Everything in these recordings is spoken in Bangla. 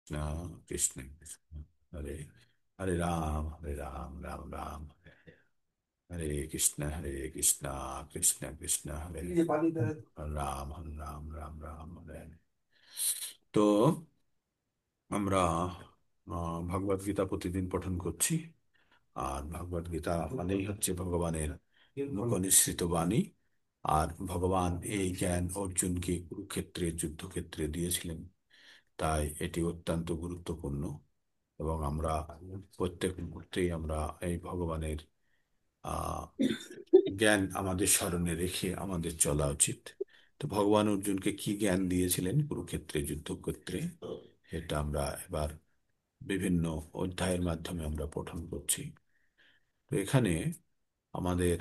কৃষ্ণ কৃষ্ণ কৃষ্ণ হরে হরে রাম হরে রাম রাম রাম হরে হরে। হরে কৃষ্ণ কৃষ্ণ কৃষ্ণ হরে হরে রাম হরে রাম রাম রাম হরে হরে। তো আমরা ভগবদ গীতা প্রতিদিন পঠন করছি। আর ভগবদ গীতা মানেই হচ্ছে ভগবানের মুখ নিঃসৃত বাণী। আর ভগবান এই জ্ঞান অর্জুনকে কুরুক্ষেত্রে যুদ্ধক্ষেত্রে দিয়েছিলেন, তাই এটি অত্যন্ত গুরুত্বপূর্ণ। এবং আমরা প্রত্যেক মুহূর্তেই আমরা এই ভগবানের আহ জ্ঞান আমাদের স্মরণে রেখে আমাদের চলা উচিত। তো ভগবান অর্জুনকে কি জ্ঞান দিয়েছিলেন কুরুক্ষেত্রে যুদ্ধক্ষেত্রে, এটা আমরা এবার বিভিন্ন অধ্যায়ের মাধ্যমে আমরা পঠন করছি। তো এখানে আমাদের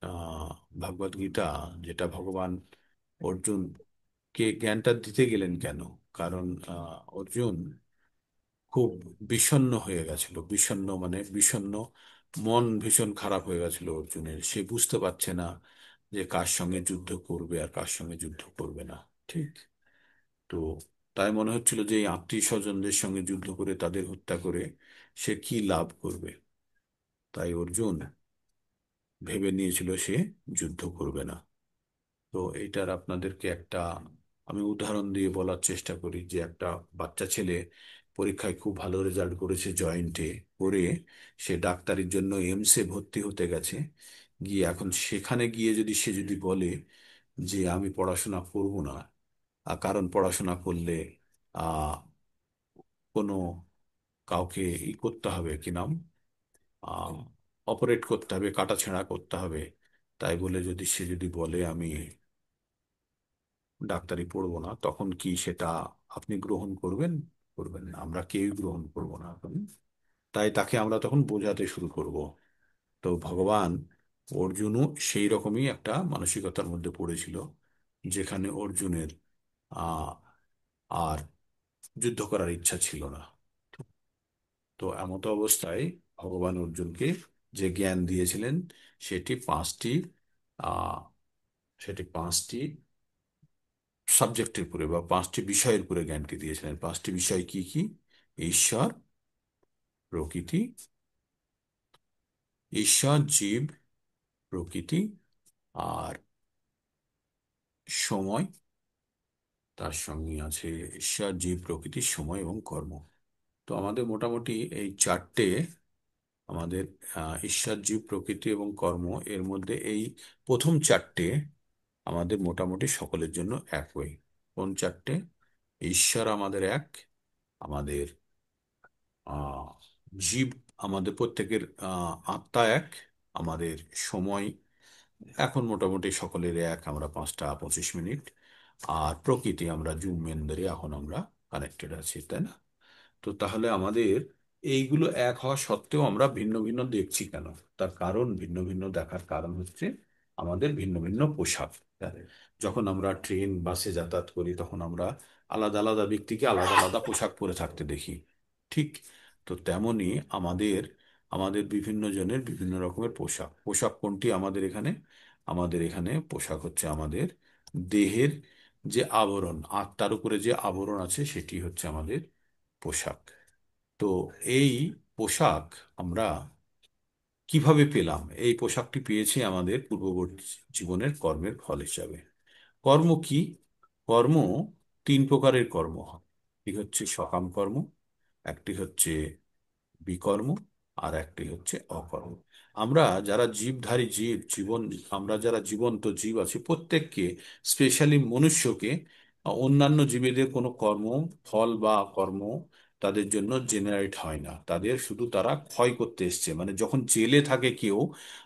আহ ভগবদ গীতা, যেটা ভগবান অর্জুনকে জ্ঞানটা দিতে গেলেন কেন? কারণ অর্জুন খুব বিষণ্ণ হয়ে গেছিল। বিষণ্ণ মানে বিষণ্ণ, মন ভীষণ খারাপ হয়ে গেছিল অর্জুনের। সে বুঝতে পারছে না যে কার সঙ্গে যুদ্ধ করবে আর কার সঙ্গে যুদ্ধ করবে না। ঠিক। তো তাই মনে হচ্ছিল যে এই আত্মীয় স্বজনদের সঙ্গে যুদ্ধ করে তাদের হত্যা করে সে কি লাভ করবে। তাই অর্জুন ভেবে নিয়েছিল সে যুদ্ধ করবে না। তো এইটার আপনাদেরকে একটা আমি উদাহরণ দিয়ে বলার চেষ্টা করি, যে একটা বাচ্চা ছেলে পরীক্ষায় খুব ভালো রেজাল্ট করেছে জয়েন্টে করে, সে ডাক্তারির জন্য এইমসে ভর্তি হতে গেছে। গিয়ে এখন সেখানে গিয়ে যদি সে যদি বলে যে আমি পড়াশোনা করব না, কারণ পড়াশোনা করলে আহ কোনো কাউকে করতে হবে, কি নাম, অপারেট করতে হবে, কাটাছেঁড়া করতে হবে, তাই বলে যদি সে যদি বলে আমি ডাক্তারি পড়বো না, তখন কি সেটা আপনি গ্রহণ করবেন? করবেন না, আমরা কেউই গ্রহণ করব না এখন। তাই তাকে আমরা তখন বোঝাতে শুরু করব। তো ভগবান অর্জুনও সেই রকমই একটা মানসিকতার মধ্যে পড়েছিল, যেখানে অর্জুনের আহ আর যুদ্ধ করার ইচ্ছা ছিল না। তো এমত অবস্থায় ভগবান অর্জুনকে যে জ্ঞান দিয়েছিলেন সেটি পাঁচটি আহ সেটি পাঁচটি সাবজেক্টের উপরে বা পাঁচটি বিষয়ের উপরে জ্ঞানটি দিয়েছিলেন। পাঁচটি বিষয় কি কি? ঈশ্বর, প্রকৃতি, ঈশ্বর, জীব, প্রকৃতি, আর সময়। তার সঙ্গে আছে ঈশ্বর, জীব, প্রকৃতি, সময় এবং কর্ম। তো আমাদের মোটামুটি এই চারটে আমাদের ঈশ্বর, জীব, প্রকৃতি এবং কর্ম, এর মধ্যে এই প্রথম চারটে আমাদের মোটামুটি সকলের জন্য একই। কোন চারটে? ঈশ্বর আমাদের এক, আমাদের আহ জীব, আমাদের প্রত্যেকের আত্মা এক, আমাদের সময় এখন মোটামুটি সকলের এক, আমরা 5টা 25 মিনিট। আর প্রকৃতি আমরা জুম মেন ধরে এখন আমরা কানেক্টেড আছি, তাই না? তো তাহলে আমাদের এইগুলো এক হওয়া সত্ত্বেও আমরা ভিন্ন ভিন্ন দেখছি কেন? তার কারণ, ভিন্ন ভিন্ন দেখার কারণ হচ্ছে আমাদের ভিন্ন ভিন্ন পোশাক। যখন আমরা ট্রেন বাসে যাতায়াত করি তখন আমরা আলাদা আলাদা ব্যক্তিকে আলাদা আলাদা পোশাক পরে থাকতে দেখি। ঠিক। তো তেমনি আমাদের আমাদের বিভিন্ন জনের বিভিন্ন রকমের পোশাক। পোশাক কোনটি আমাদের এখানে? আমাদের এখানে পোশাক হচ্ছে আমাদের দেহের যে আবরণ, আত্মার উপরে যে আবরণ আছে সেটি হচ্ছে আমাদের পোশাক। তো এই পোশাক আমরা কিভাবে পেলাম? এই পোশাকটি পেয়েছি আমাদের পূর্ববর্তী জীবনের কর্মের ফল হিসাবে। কর্ম কি? কর্ম তিন প্রকারের কর্ম হয়। একটি হচ্ছে সকাম কর্ম, একটি হচ্ছে বিকর্ম, আর একটি হচ্ছে অকর্ম। আমরা যারা জীবধারী জীব, আমরা যারা জীবন্ত জীব আছি প্রত্যেককে, স্পেশালি মনুষ্যকে, অন্যান্য জীবেদের কোনো কর্ম ফল বা কর্ম তাদের জন্য জেনারেট হয় না। তাদের শুধু তারা ক্ষয় করতে এসছে। মানে যখন জেলে থাকে কেউ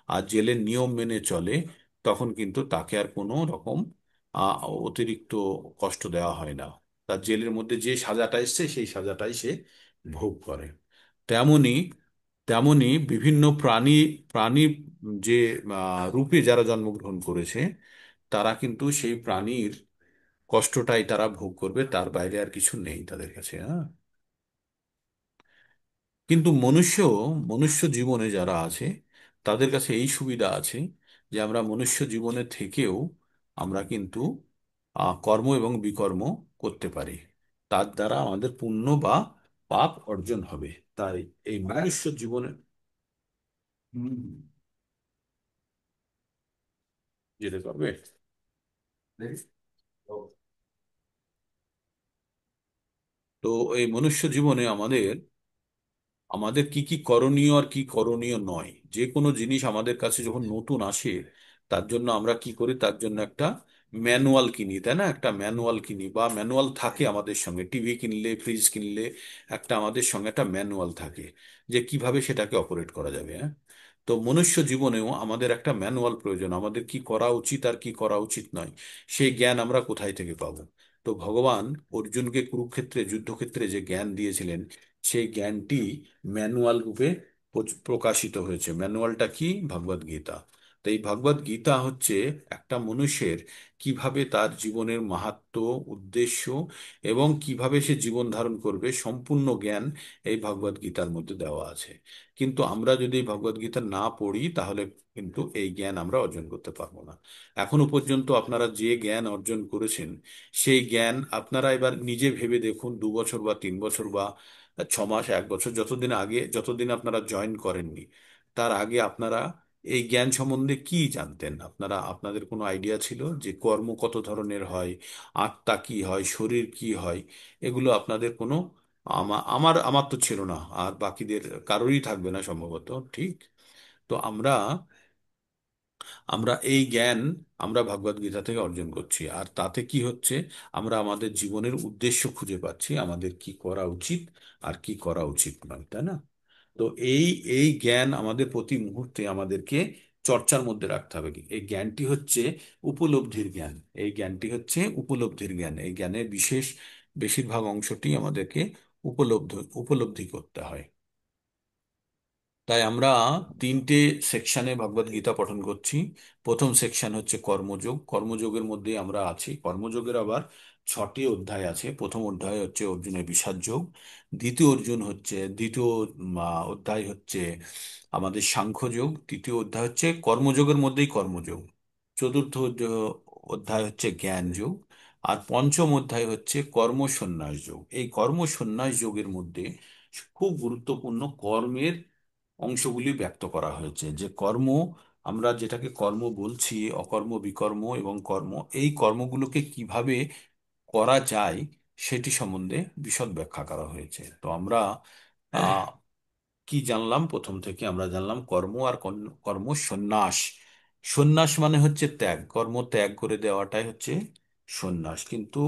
আর জেলের নিয়ম মেনে চলে, তখন কিন্তু তাকে আর কোনো রকম আহ, অতিরিক্ত কষ্ট দেওয়া হয় না। তার জেলের মধ্যে যে সাজাটা এসছে সেই সাজাটাই সে ভোগ করে। তেমনি তেমনি বিভিন্ন প্রাণী প্রাণী যে রূপে যারা জন্মগ্রহণ করেছে, তারা কিন্তু সেই প্রাণীর কষ্টটাই তারা ভোগ করবে, তার বাইরে আর কিছু নেই তাদের কাছে। হ্যাঁ। কিন্তু মনুষ্য জীবনে যারা আছে তাদের কাছে এই সুবিধা আছে যে আমরা মনুষ্য জীবনে থেকেও আমরা কিন্তু কর্ম এবং বিকর্ম করতে পারি। তার দ্বারা আমাদের পুণ্য বা পাপ অর্জন হবে। তাই এই মনুষ্য জীবনে যেতে পারবে। তো এই মনুষ্য জীবনে আমাদের আমাদের কি কি করণীয় আর কি করণীয় নয়, যে কোনো জিনিস আমাদের কাছে যখন নতুন আসে, তার জন্য আমরা কি করি, তার জন্য একটা ম্যানুয়াল কিনি, তাই না? একটা ম্যানুয়াল কিনি বা ম্যানুয়াল থাকে আমাদের সঙ্গে, টিভি কিনলে, ফ্রিজ কিনলে একটা আমাদের সঙ্গে একটা ম্যানুয়াল থাকে যে কিভাবে সেটাকে অপারেট করা যাবে। হ্যাঁ, তো মনুষ্য জীবনেও আমাদের একটা ম্যানুয়াল প্রয়োজন, আমাদের কি করা উচিত আর কি করা উচিত নয়, সেই জ্ঞান আমরা কোথায় থেকে পাবো? তো ভগবান অর্জুনকে কুরুক্ষেত্রে যুদ্ধক্ষেত্রে যে জ্ঞান দিয়েছিলেন, সেই জ্ঞানটি ম্যানুয়াল রূপে প্রকাশিত হয়েছে। ম্যানুয়ালটা কি? ভগবদ গীতা। তো এই ভগবদ গীতা হচ্ছে একটা মানুষের কিভাবে তার জীবনের মাহাত্ম্য, উদ্দেশ্য এবং কিভাবে সে জীবন ধারণ করবে, সম্পূর্ণ জ্ঞান এই ভগবদ গীতার মধ্যে দেওয়া আছে। কিন্তু আমরা যদি এই ভগবদ গীতা না পড়ি, তাহলে কিন্তু এই জ্ঞান আমরা অর্জন করতে পারবো না। এখনো পর্যন্ত আপনারা যে জ্ঞান অর্জন করেছেন, সেই জ্ঞান আপনারা এবার নিজে ভেবে দেখুন, 2 বছর বা 3 বছর বা 6 মাস, 1 বছর, যতদিন আপনারা জয়েন করেননি, তার আগে আপনারা এই জ্ঞান সম্বন্ধে কি জানতেন? আপনাদের কোনো আইডিয়া ছিল যে কর্ম কত ধরনের হয়, আত্মা কি হয়, শরীর কি হয়? এগুলো আপনাদের কোনো, আমার আমার তো ছিল না, আর বাকিদের কারোরই থাকবে না সম্ভবত, ঠিক? তো আমরা আমরা এই জ্ঞান আমরা ভগবদ গীতা থেকে অর্জন করছি, আর তাতে কি হচ্ছে, আমরা আমাদের জীবনের উদ্দেশ্য খুঁজে পাচ্ছি, আমাদের কি করা উচিত আর কি করা উচিত নয়, তাই না? তো এই এই জ্ঞান আমাদের প্রতি মুহূর্তে আমাদেরকে চর্চার মধ্যে রাখতে হবে। কি এই জ্ঞানটি হচ্ছে উপলব্ধির জ্ঞান, এই জ্ঞানটি হচ্ছে উপলব্ধির জ্ঞান। এই জ্ঞানের বেশিরভাগ অংশটি আমাদেরকে উপলব্ধি করতে হয়। তাই আমরা 3টে সেকশনে ভগবদ গীতা পঠন করছি। প্রথম সেকশন হচ্ছে কর্মযোগ। কর্মযোগের মধ্যে আমরা আছি। কর্মযোগের আবার 6টি অধ্যায় আছে। প্রথম অধ্যায় হচ্ছে অর্জুনের বিষাদ যোগ। দ্বিতীয় অধ্যায় হচ্ছে আমাদের সাংখ্যযোগ। তৃতীয় অধ্যায় হচ্ছে কর্মযোগের মধ্যেই কর্মযোগ। চতুর্থ অধ্যায় হচ্ছে জ্ঞান যোগ। আর পঞ্চম অধ্যায় হচ্ছে কর্ম সন্ন্যাস যোগ। এই কর্ম সন্ন্যাস যোগের মধ্যে খুব গুরুত্বপূর্ণ কর্মের অংশগুলি ব্যক্ত করা হয়েছে। যে কর্ম, আমরা যেটাকে কর্ম বলছি, অকর্ম, বিকর্ম এবং কর্ম, এই কর্মগুলোকে কিভাবে করা যায় সেটি সম্বন্ধে বিশদ ব্যাখ্যা করা হয়েছে। তো আমরা আহ কি জানলাম? প্রথম থেকে আমরা জানলাম কর্ম আর কর্ম সন্ন্যাস। সন্ন্যাস মানে হচ্ছে ত্যাগ, কর্ম ত্যাগ করে দেওয়াটাই হচ্ছে সন্ন্যাস। কিন্তু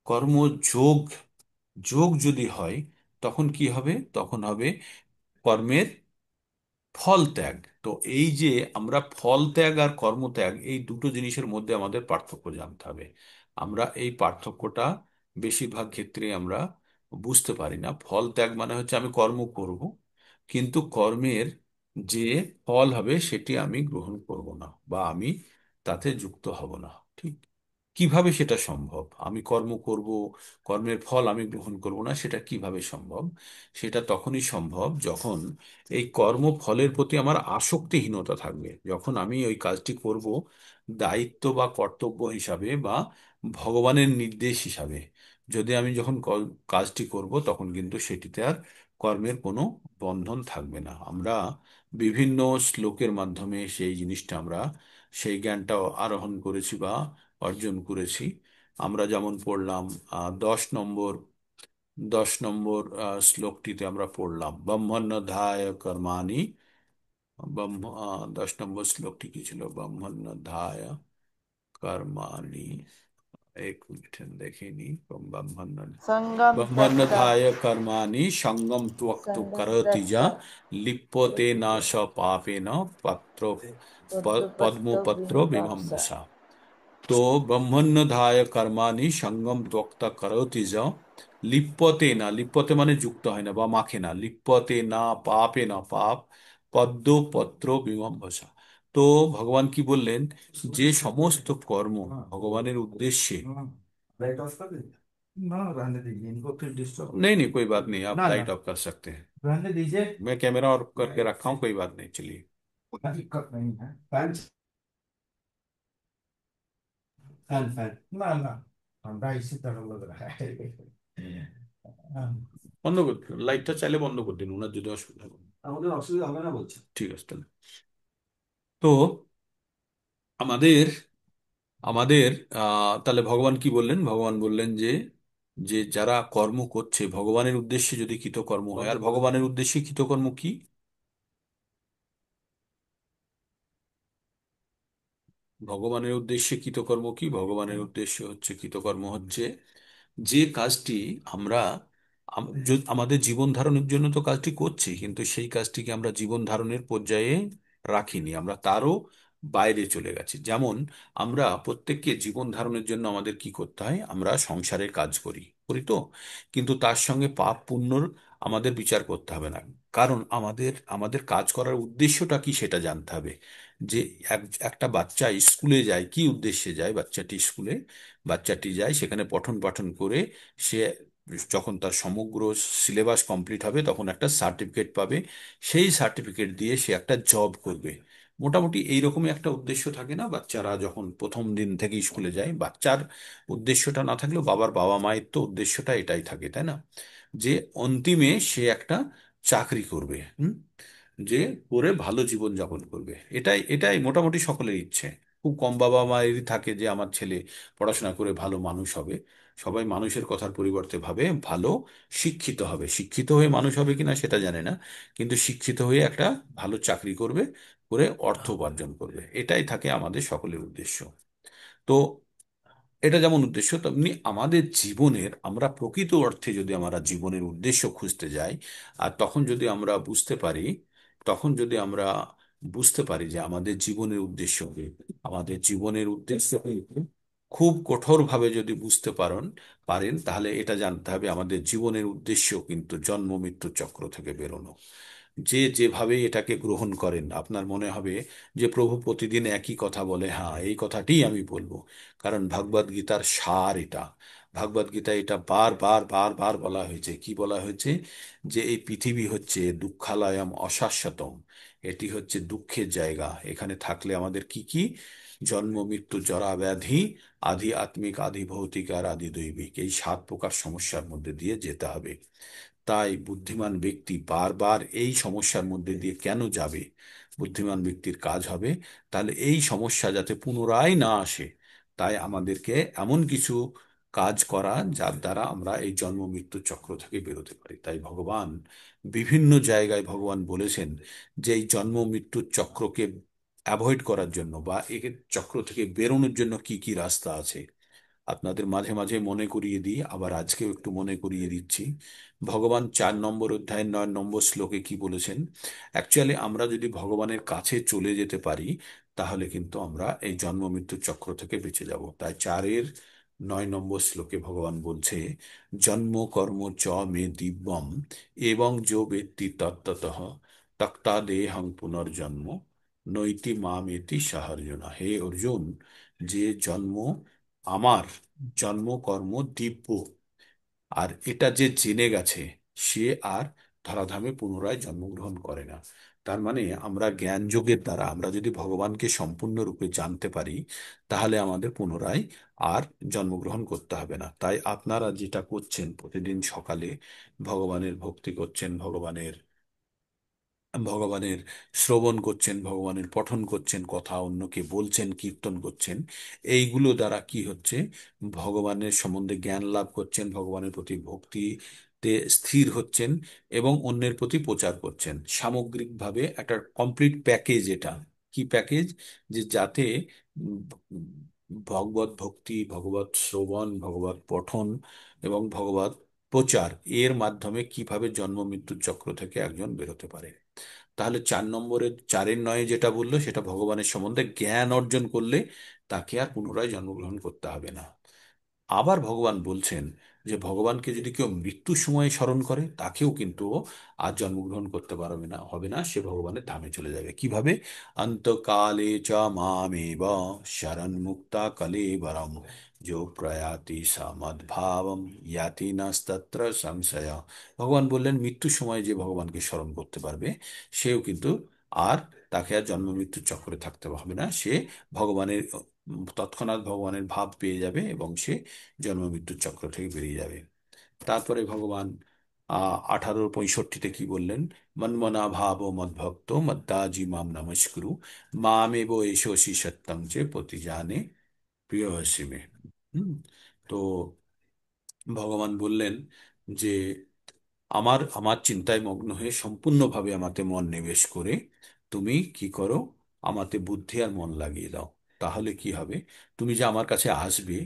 কর্মযোগ যোগ যদি হয়, তখন কি হবে? তখন হবে কর্মের ফল ত্যাগ। তো এই যে আমরা ফল ত্যাগ আর কর্মত্যাগ, এই দুটো জিনিসের মধ্যে আমাদের পার্থক্য জানতে হবে। আমরা এই পার্থক্যটা বেশিরভাগ ক্ষেত্রে আমরা বুঝতে পারি না। ফল ত্যাগ মানে হচ্ছে আমি কর্ম করব, কিন্তু কর্মের যে ফল হবে সেটি আমি গ্রহণ করব না, বা আমি তাতে যুক্ত হব না। ঠিক কিভাবে সেটা সম্ভব? আমি কর্ম করব, কর্মের ফল আমি গ্রহণ করব না, সেটা কিভাবে সম্ভব? সেটা তখনই সম্ভব যখন এই কর্মফলের প্রতি আমার আসক্তিহীনতা থাকবে, যখন আমি ওই কাজটি করব দায়িত্ব বা কর্তব্য হিসাবে বা ভগবানের নির্দেশ হিসাবে। যদি আমি যখন কাজটি করব, তখন কিন্তু সেটিতে আর কর্মের কোনো বন্ধন থাকবে না। আমরা বিভিন্ন শ্লোকের মাধ্যমে সেই জিনিসটা আমরা সেই জ্ঞানটা আরোহণ করেছি বা অর্জন করেছি। আমরা যেমন পড়লাম 10 নম্বর শ্লোকটিতে আমরা পড়লাম ব্রহ্মণ্যধায় কর্মাণি। 10 নম্বর শ্লোকটি কি ছিল? ব্রহ্মণ্যধায় কর্মাণি, এক মিনিট দেখিনি। ব্রহ্মণ্য Sangam त्यक्त्वा ব্রহ্মণ্যধায় কর্মাণি সঙ্গম ত্বক্তু sangam করতি যা त्यक्त्वा লিপ্যতে না স পাপেন পত্র পদ্মপত্র तद्विपत्तविमोक्षः। বিমম্বসা। তো ব্রহ্মণ্যধায় কর্মাণি সঙ্গম ত্বক্তা করতি যা লিপ্যতে না, লিপ্যতে মানে যুক্ত হয় না বা মাখে না, লিপ্যতে না পাপে না পাপ পদ্ম পত্র বিমম্বসা। তো ভগবান কি বললেন? যে সমস্ত কর্ম भगवाনের उद्देश्य। लाइट ऑफ कर दीजिए। ना रहने दीजिए, इनको फिर डिस्टर्ब। नहीं नहीं, कोई बात नहीं, आप ना लाइट ना ऑफ कर सकते हैं। रहने दीजिए। मैं कैमरा ऑफ करके रखा हूँ, कोई बात नहीं, चलिए। कोई दिक्कत नहीं है। फैन फैन फैन ना ना ठंडा इसी तरह लग रहा है। হ্যাঁ। বন্ধ করতে লাইটটা চাইলে বন্ধ করে দিন, ওনার যদি অসুবিধা হয়। আমাদের অসুবিধা হবে না বলছে। ঠিক আছে তাহলে। তো আমাদের আমাদের তাহলে ভগবান কি বললেন? ভগবান বললেন যে যে যারা কর্ম করছে ভগবানের উদ্দেশ্যে যদি কৃতকর্ম হয়, বন্ধ আর করে ভগবানের উদ্দেশ্যে কৃতকর্ম কি? ভগবানের উদ্দেশ্যে কৃতকর্ম কি? ভগবানের উদ্দেশ্য হচ্ছে, কৃতকর্ম হচ্ছে যে কাজটি আমরা আমাদের জীবন ধারণের জন্য তো কাজটি করছি, কিন্তু সেই কাজটিকে আমরা জীবন ধারণের পর্যায়ে রাখিনি, আমরা তারও বাইরে চলে গেছি। যেমন আমরা প্রত্যেককে জীবন ধারণের জন্য আমাদের কি করতে হয়? আমরা সংসারের কাজ করি করি তো, কিন্তু তার সঙ্গে পাপ পুণ্যর আমাদের বিচার করতে হবে না। কারণ আমাদের আমাদের কাজ করার উদ্দেশ্যটা কি সেটা জানতে হবে। যে একটা বাচ্চা স্কুলে যায় কি উদ্দেশ্যে যায়? বাচ্চাটি স্কুলে, বাচ্চাটি যায় সেখানে পঠন পাঠন করে সে যখন তার সমগ্র সিলেবাস কমপ্লিট হবে তখন একটা সার্টিফিকেট পাবে। সেই সার্টিফিকেট দিয়ে সে একটা জব করবে। মোটামুটি এইরকমই একটা উদ্দেশ্য থাকে না? বাচ্চারা যখন প্রথম দিন থেকে স্কুলে যায়, বাচ্চার উদ্দেশ্যটা না থাকলেও বাবার বাবা মায়ের তো উদ্দেশ্যটা এটাই থাকে, তাই না? যে অন্তিমে সে একটা চাকরি করবে, যে করে ভালো জীবন যাপন করবে। এটাই এটাই মোটামুটি সকলের ইচ্ছে। খুব কম বাবা মায়েরই থাকে যে আমার ছেলে পড়াশোনা করে ভালো মানুষ হবে। সবাই মানুষের কথার পরিবর্তে ভাবে ভালো শিক্ষিত হবে। শিক্ষিত হয়ে মানুষ হবে কিনা সেটা জানে না, কিন্তু শিক্ষিত হয়ে একটা ভালো চাকরি করবে, করে অর্থ উপার্জন করবে। এটাই থাকে আমাদের সকলের উদ্দেশ্য। তো এটা যেমন উদ্দেশ্য, তেমনি আমাদের জীবনের, আমরা প্রকৃত অর্থে যদি আমরা জীবনের উদ্দেশ্য খুঁজতে যাই, আর তখন যদি আমরা বুঝতে পারি যে আমাদের জীবনের উদ্দেশ্য কি, আমাদের জীবনের উদ্দেশ্য কি, খুব কঠোরভাবে যদি বুঝতে পারেন, তাহলে এটা জানতে হবে আমাদের জীবনের উদ্দেশ্য কিন্তু জন্ম মৃত্যু চক্র থেকে বেরোনো। যে যেভাবে এটাকে গ্রহণ করেন, আপনার মনে হবে যে প্রভু প্রতিদিন একই কথা বলে, হ্যাঁ এই কথাটিই আমি বলবো, কারণ ভগবদ গীতার সার এটা। ভগবদ গীতায় এটা বার বার বার বার বলা হয়েছে। কি বলা হয়েছে? যে এই পৃথিবী হচ্ছে দুঃখালয়ম অশাশ্বতম, এটি হচ্ছে দুঃখের জায়গা। এখানে থাকলে আমাদের কি কি? জন্ম মৃত্যু জরা ব্যাধি, আদি আত্মিক, আদি ভৌতিক আর আদি দৈবিক, এই 7 প্রকার সমস্যার মধ্যে দিয়ে যেতে হবে। তাই বুদ্ধিমান ব্যক্তি বারবার এই সমস্যার মধ্যে দিয়ে কেন যাবে? বুদ্ধিমান ব্যক্তির কাজ হবে তাহলে এই সমস্যা যাতে পুনরায় না আসে, তাই আমাদেরকে এমন কিছু কাজ করা যার দ্বারা আমরা এই জন্ম মৃত্যু চক্র থেকে বেরোতে পারি। তাই ভগবান বিভিন্ন জায়গায় ভগবান বলেছেন যে এই জন্ম মৃত্যুর চক্রকে অ্যাভয়েড করার জন্য বা এই চক্র থেকে বেরোনোর জন্য কি কি রাস্তা আছে। আপনাদের মাঝে মাঝে মনে করিয়ে দিই, আবার আজকেও একটু মনে করিয়ে দিচ্ছি। ভগবান 4 নম্বর অধ্যায়ের 9 নম্বর শ্লোকে কি বলেছেন? অ্যাকচুয়ালি আমরা যদি ভগবানের কাছে চলে যেতে পারি, তাহলে কিন্তু আমরা এই জন্ম মৃত্যুর চক্র থেকে বেঁচে যাব। তাই 4-এর 9 নম্বর শ্লোকে ভগবান বলছে, জন্ম কর্ম চ মে দিব্যম এবং যো বেত্তি তত্ত্বতঃ তক্তা দেহং পুনর্জন্ম নৈতি মামেতি সাহার্জনা। হে অর্জুন, যে জন্ম আমার জন্ম কর্ম দিব্য, আর এটা যে জেনে গেছে, সে আর ধরাধামে পুনরায় জন্মগ্রহণ করে না। তার মানে আমরা জ্ঞান যোগের দ্বারা আমরা যদি ভগবানকে সম্পূর্ণরূপে জানতে পারি, তাহলে আমাদের পুনরায় আর জন্মগ্রহণ করতে হবে না। তাই আপনারা যেটা করছেন, প্রতিদিন সকালে ভগবানের ভক্তি করছেন, ভগবানের ভগবানের শ্রবণ করছেন, ভগবানের পঠন করছেন, কথা অন্যকে বলছেন, কীর্তন করছেন, এইগুলো দ্বারা কি হচ্ছে? ভগবানের সম্বন্ধে জ্ঞান লাভ করছেন, ভগবানের প্রতি ভক্তিতে স্থির হচ্ছেন, এবং অন্যের প্রতি প্রচার করছেন। সামগ্রিকভাবে একটা কমপ্লিট প্যাকেজ এটা। কি প্যাকেজ? যে যাতে উম, ভগবত ভক্তি, ভগবত শ্রবণ, ভগবত পঠন এবং ভগবত প্রচার, এর মাধ্যমে কিভাবে জন্ম মৃত্যুর চক্র থেকে একজন বেরোতে পারে। তাহলে 4 নম্বরের 4-এর 9 যেটা বললো, সেটা ভগবানের সম্বন্ধে জ্ঞান অর্জন করলে তাকে আর পুনরায় জন্মগ্রহণ করতে হবে না। আবার ভগবান বলছেন যে ভগবানকে যদি কেউ মৃত্যুর সময় স্মরণ করে, তাকেও কিন্তু ও আর জন্মগ্রহণ করতে পারবে না, হবে না, সে ভগবানের ধামে চলে যাবে। কিভাবে? অন্তকালে চ মামেব শরণ মুক্তা কলেবরম যো প্রয়াতি সমদ্ভাবম ইয়াতি নাস্তত্র সংশয়। ভগবান বললেন মৃত্যুর সময় যে ভগবানকে স্মরণ করতে পারবে, সেও কিন্তু আর, তাকে আর জন্ম মৃত্যুর চক্রে থাকতে হবে না। সে ভগবানের তৎক্ষণাৎ ভগবানের ভাব পেয়ে যাবে এবং সে জন্ম মৃত্যুর চক্র থেকে বেরিয়ে যাবে। তারপরে ভগবান 1865-তে কি বললেন? মন্মনা ভাব মদ্ভক্ত মদ্দাজি মাম নমস্কুরু মামেব এষসি সত্যম যে প্রতিজানে প্রিয় মে। হুম। তো ভগবান বললেন যে আমার আমার চিন্তায় মগ্ন হয়ে সম্পূর্ণভাবে আমাতে মন নিবেশ করে তুমি কি করো, আমাতে বুদ্ধি আর মন লাগিয়ে দাও। তাহলে কি হবে? তুমি যে আমার কাছে আসবে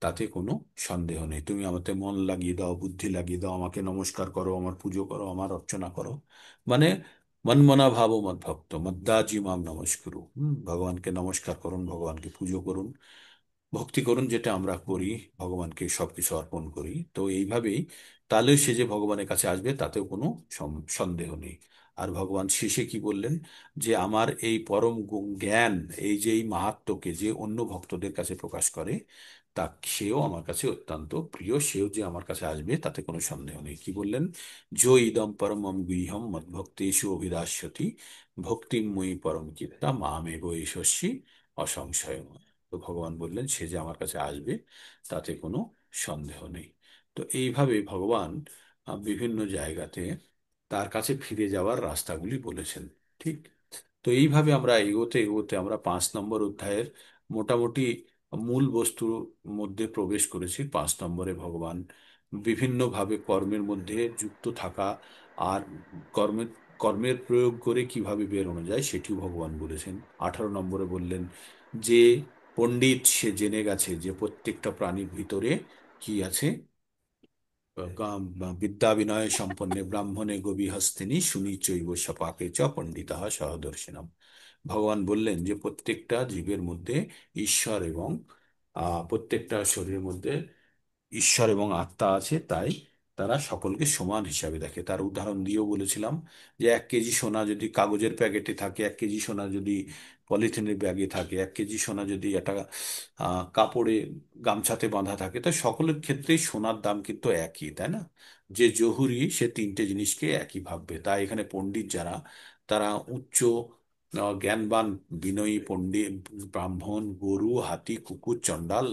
তাতে কোনো সন্দেহ নেই। তুমি আমাতে মন লাগিয়ে দাও, বুদ্ধি লাগিয়ে দাও, আমাকে নমস্কার করো, আমার পুজো করো, আমার অর্চনা করো। মানে মনমনা ভাব মদ ভক্ত মদ্দাজি মাম নমস্কুরু। ভগবানকে নমস্কার করুন, ভগবানকে পুজো করুন, ভক্তি করুন, যেটা আমরা করি, ভগবানকে সবকিছু অর্পণ করি। তো এইভাবেই তাহলে সে যে ভগবানের কাছে আসবে তাতেও কোনো সন্দেহ নেই। আর ভগবান শেষে কি বললেন? যে আমার এই পরম জ্ঞান, এই যে এই মাহাত্ম্যকে যে অন্য ভক্তদের কাছে প্রকাশ করে, তা সেও আমার কাছে অত্যন্ত প্রিয়, সেও যে আমার কাছে আসবে তাতে কোনো সন্দেহ নেই। কি বললেন? জো ইদম পরমম গুহ্যম মদ্ভক্তেষু অভিদাস্যতি ভক্তিময়ী পরম চিত্তা মামেব এষস্যি অসংশয়। তো ভগবান বললেন সে যে আমার কাছে আসবে তাতে কোনো সন্দেহ নেই। তো এইভাবে ভগবান বিভিন্ন জায়গাতে তার কাছে ফিরে যাওয়ার রাস্তাগুলি বলেছেন। ঠিক। তো এইভাবে আমরা এগোতে এগোতে আমরা 5 নম্বর অধ্যায়ের মোটামুটি মূল বস্তুর মধ্যে প্রবেশ করেছি। 5 নম্বরে ভগবান বিভিন্নভাবে কর্মের মধ্যে যুক্ত থাকা আর কর্মের কর্মের প্রয়োগ করে কিভাবে বেরোনো যায় সেটিও ভগবান বলেছেন। 18 নম্বরে বললেন যে পণ্ডিত সে জেনে গেছে যে প্রত্যেকটা প্রাণীর ভিতরে কি আছে। বিদ্যা বিনয় সম্পন্নে ব্রাহ্মণে গভীহস্তিনী শুনি চৈব সপাকে চ পণ্ডিতা সহদর্শিনম। ভগবান বললেন যে প্রত্যেকটা জীবের মধ্যে ঈশ্বর এবং প্রত্যেকটা শরীরের মধ্যে ঈশ্বর এবং আত্মা আছে, তাই তারা সকলকে সমান হিসাবে দেখে। তার উদাহরণ দিয়েও বলেছিলাম যে 1 কেজি সোনা যদি কাগজের প্যাকেটে থাকে, 1 কেজি সোনা যদি পলিথিনের ব্যাগে থাকে, 1 কেজি সোনা যদি একটা কাপড়ে গামছাতে বাঁধা থাকে, তো সকলের ক্ষেত্রেই সোনার দাম কিন্তু একই, তাই না? যে জহুরি সে তিনটে জিনিসকে একই ভাববে। তাই এখানে পণ্ডিত যারা, তারা উচ্চ জ্ঞানবান বিনয়ী পণ্ডিত, ব্রাহ্মণ, গরু, হাতি, কুকুর, চণ্ডাল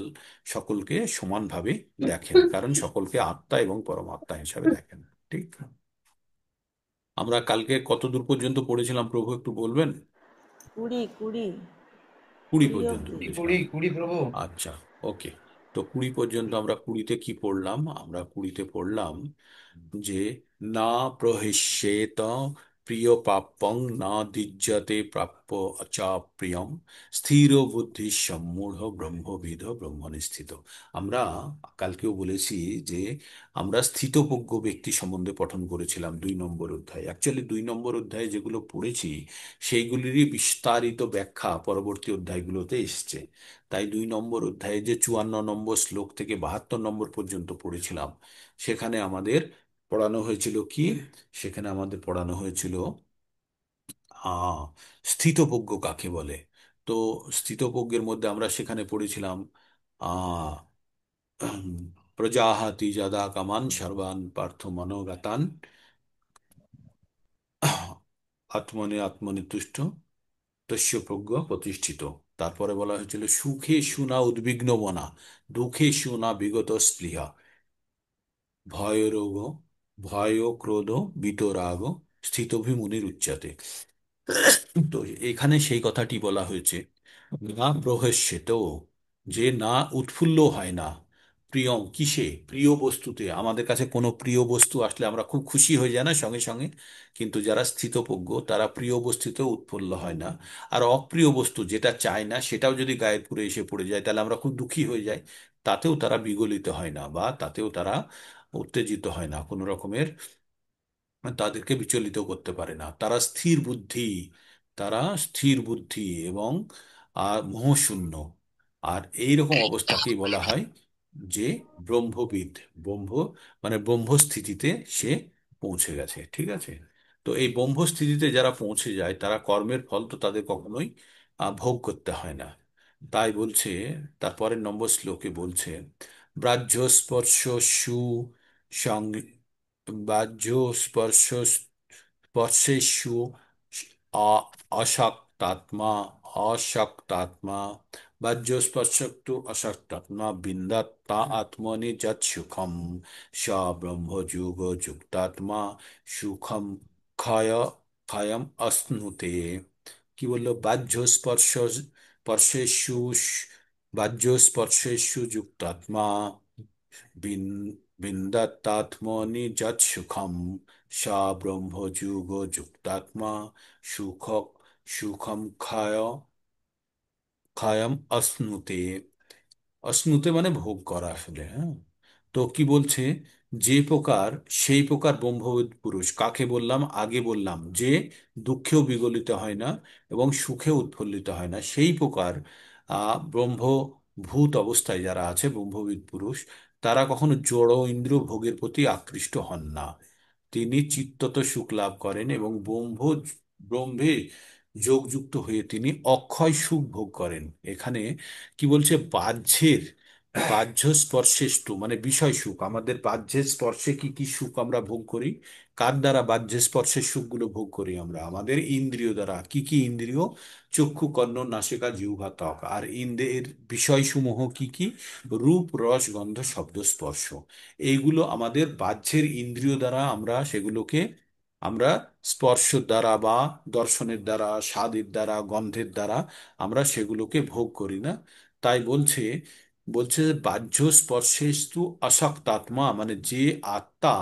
সকলকে সমানভাবে দেখেন, কারণ সকলকে আত্মা এবং পরমাত্মা হিসাবে দেখেন। ঠিক। আমরা কালকে কত দূর পর্যন্ত পড়েছিলাম প্রভু একটু বলবেন? কুড়ি কুড়ি 20 কুড়ি পর্যন্ত অবধি। কুড়ি পড়েছিলাম। কুড়ি প্রভু। আচ্ছা। ওকে। তো 20 পর্যন্ত আমরা 20-তে কি পড়লাম? আমরা 20-তে পড়লাম যে না প্রহিষ্যেত প্রিয় প্রাপ্যং না দ্বিজ্যতে প্রাপ্য চা প্রিয়ম স্থির বুদ্ধি সম্মূঢ় ব্রহ্মবিদ ব্রহ্মনিষ্ঠিত। আমরা কালকেও বলেছি যে আমরা স্থিতপ্রজ্ঞ ব্যক্তি সম্বন্ধে পঠন করেছিলাম 2 নম্বর অধ্যায়। অ্যাকচুয়ালি 2 নম্বর অধ্যায়ে যেগুলো পড়েছি সেইগুলিরই বিস্তারিত ব্যাখ্যা পরবর্তী অধ্যায়গুলোতে এসছে। তাই 2 নম্বর অধ্যায়ে যে 54 নম্বর শ্লোক থেকে 72 নম্বর পর্যন্ত পড়েছিলাম, সেখানে আমাদের পড়ানো হয়েছিল কি? সেখানে আমাদের পড়ানো হয়েছিল আহ স্থিতপ্রজ্ঞ কাকে বলে। তো স্থিতপ্রজ্ঞের মধ্যে আমরা সেখানে পড়েছিলাম আহ প্রজাহাতি যদা কামান সর্বান পার্থ মনোগতান আত্মনে আত্মনে তুষ্ট তস্য প্রজ্ঞ প্রতিষ্ঠিত। তারপরে বলা হয়েছিল সুখে সুনা উদ্বিগ্ন মনা দুঃখে সুনা বিগত স্পৃহা ভয় রোগ ভয় ক্রোধ বিতরাগ স্থিতভিমুনির উচ্চাতে। তো এখানে সেই কথাটি বলা হয়েছে, না প্রহস্যেত, যে না উৎফুল্ল হয় না, প্রিয়ম কিসে? প্রিয় বস্তুতে। আমাদের কাছে কোনো প্রিয় বস্তু আসলে আমরা খুব খুশি হয়ে যাই না সঙ্গে সঙ্গে, কিন্তু যারা স্থিতপ্রজ্ঞ তারা প্রিয় বস্তুতেও উৎফুল্ল হয় না। আর অপ্রিয় বস্তু যেটা চায় না সেটাও যদি গায়ের পুরে এসে পড়ে যায় তাহলে আমরা খুব দুঃখী হয়ে যাই। তাতেও তারা বিগলিত হয় না, বা তাতেও তারা উত্তেজিত হয় না, কোনো রকমের তাদেরকে বিচলিত করতে পারে না। তারা স্থির বুদ্ধি, তারা স্থির বুদ্ধি এবং মোহশূন্য। আর এই রকম অবস্থাকেই বলা হয় যে ব্রহ্মবিদ। ব্রহ্ম মানে ব্রহ্মস্থিতিতে সে পৌঁছে গেছে। ঠিক আছে। তো এই ব্রহ্মস্থিতিতে যারা পৌঁছে যায় তারা কর্মের ফল তো তাদের কখনোই ভোগ করতে হয় না। তাই বলছে, তারপরের নম্বর শ্লোকে বলছে ব্রাহ্য স্পর্শ সু বাহ্য স্পর্শ স্পর্শেষু অ- অশক্তাত্মা অশক্তাত্মা বাহ্যস্পর্শক্তু অসক্তাৎ ন বিন্দাত্তা আত্মনি যৎ সুখম স ব্রহ্মযোগ যুক্তাত্মা সুখম ক্ষয় ক্ষয়ম অশ্নুতে। কি বললো? স্পর্শেষু বাহ্য স্পর্শেষু যুক্তাত্মা বিন্দাত্মাত্মনি যৎ সুখম সা ব্রহ্মযোগ যুক্তাত্মা সুখ সুখম ক্ষয়ম অশ্নুতে। অশ্নুতে মানে ভোগ করা আসলে, হ্যাঁ। তো কি বলছে? যে প্রকার, সেই প্রকার ব্রহ্মবিদ পুরুষ কাকে বললাম? আগে বললাম যে দুঃখেও বিগলিত হয় না এবং সুখে উৎফুল্লিত হয় না, সেই প্রকার ব্রহ্মভূত অবস্থায় যারা আছে ব্রহ্মবিদ পুরুষ, তারা কখনো জড় ইন্দ্রিয় ভোগের প্রতি আকৃষ্ট হন না। তিনি চিত্তত সুখ লাভ করেন এবং ব্রহ্মে যোগযুক্ত হয়ে তিনি অক্ষয় সুখ ভোগ করেন। এখানে কি বলছে? বাহ্য স্পর্শেষ্টু মানে বিষয় সুখ। আমাদের বাহ্যের স্পর্শে কি কি সুখ আমরা ভোগ করি? কার দ্বারা বাহ্য স্পর্শের সুখগুলো ভোগ করি? আমরা আমাদের ইন্দ্রিয় দ্বারা। কি কি ইন্দ্রিয়? চক্ষু, কর্ণ, নাসিকা, জিহ্বা, ত্বক। আর ইন্দ্রিয়ের বিষয়সমূহ কি কি? রূপ, রস, গন্ধ, শব্দ, স্পর্শ। এইগুলো আমাদের বাহ্যের ইন্দ্রিয় দ্বারা আমরা সেগুলোকে আমরা স্পর্শ দ্বারা বা দর্শনের দ্বারা, স্বাদের দ্বারা, গন্ধের দ্বারা আমরা সেগুলোকে ভোগ করি না। তাই বলছে, যে বাহ্য স্পর্শেস্তু আসক্তাত্মা মানে যে আত্মা